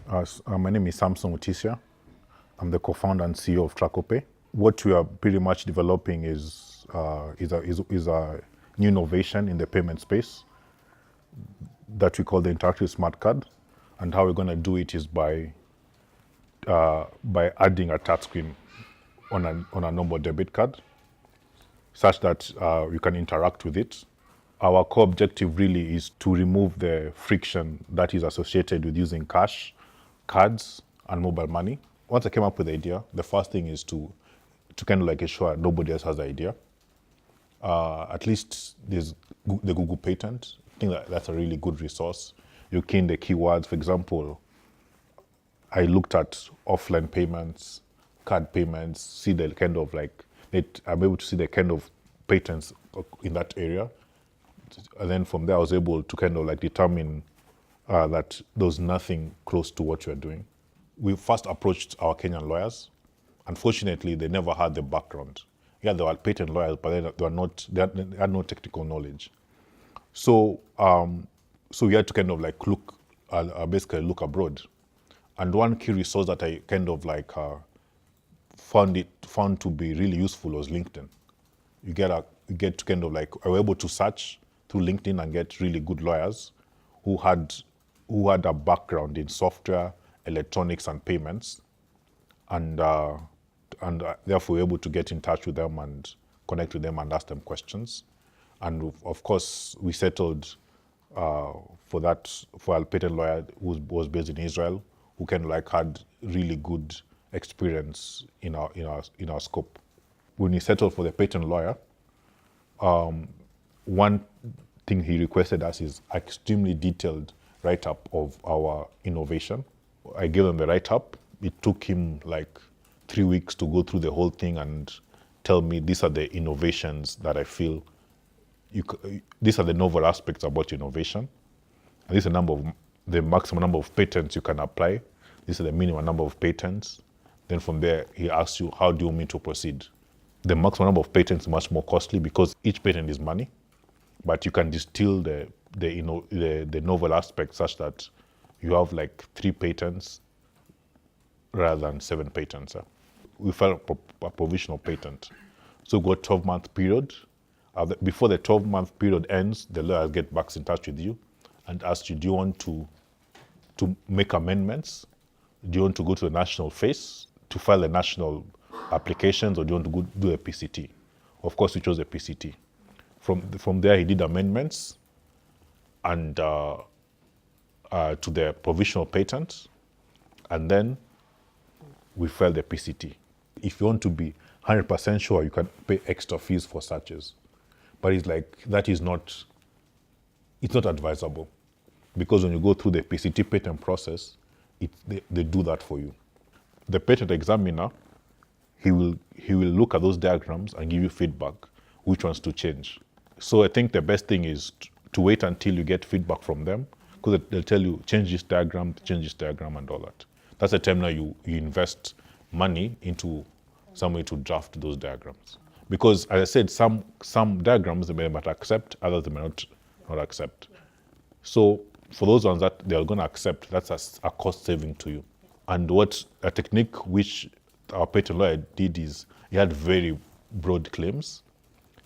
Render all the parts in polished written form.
My name is Samson Utisia. I'm the co-founder and CEO of TrackOpay. What we are pretty much developing is a new innovation in the payment space that we call the interactive smart card. And how we're going to do it is by adding a touchscreen on a normal debit card, such that you can interact with it. Our core objective really is to remove the friction that is associated with using cash, cards, and mobile money. Once I came up with the idea, the first thing is to kind of like ensure nobody else has the idea. At least there's the Google patent. I think that's a really good resource. You key in the keywords. For example, I looked at offline payments, card payments, see the kind of like, I'm able to see the kind of patents in that area. And then from there, I was able to kind of like determine that there was nothing close to what you're doing. We first approached our Kenyan lawyers. Unfortunately, they never had the background. Yeah, they were patent lawyers, but they had no technical knowledge. So, so we had to kind of like basically look abroad. And one key resource that I kind of like found to be really useful was LinkedIn. You get to kind of like, I was able to search through LinkedIn and get really good lawyers who had a background in software, electronics, and payments, and therefore we were able to get in touch with them and connect with them and ask them questions. And of course, we settled for our patent lawyer who was based in Israel, who kind of like had really good experience in our scope. When we settled for the patent lawyer, one thing he requested us is extremely detailed write-up of our innovation. I gave him the write-up. It took him like 3 weeks to go through the whole thing and tell me these are the innovations that I feel, these are the novel aspects about innovation. And this is the maximum number of patents you can apply. This is the minimum number of patents. Then from there, he asks you, how do you want me to proceed? The maximum number of patents is much more costly because each patent is money, but you can distill the novel aspects such that you have like 3 patents rather than 7 patents. We filed a provisional patent. So go 12-month period. Before the 12-month period ends, the lawyer gets back in touch with you and asks you, do you want to make amendments? Do you want to go to the national phase to file the national applications, or do you want to go do a PCT? Of course, we chose a PCT. From there, he did amendments and to the provisional patent, and then we filed the PCT. If you want to be 100% sure, you can pay extra fees for searches. But it's like, it's not advisable, because when you go through the PCT patent process, they do that for you. The patent examiner, he will look at those diagrams and give you feedback, which ones to change. So I think the best thing is to wait until you get feedback from them, because they'll tell you, change this diagram, and all that. That's the time now you invest money into somebody to draft those diagrams. Because as I said, some diagrams they may not accept, others they may not accept. So for those ones that they're going to accept, that's a cost saving to you. And what a technique which our patent lawyer did is, he had very broad claims.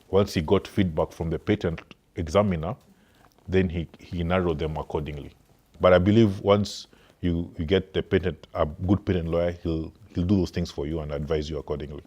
Once he got feedback from the patent examiner, then he narrowed them accordingly. But I believe once you get a good patent lawyer, he'll do those things for you and advise you accordingly.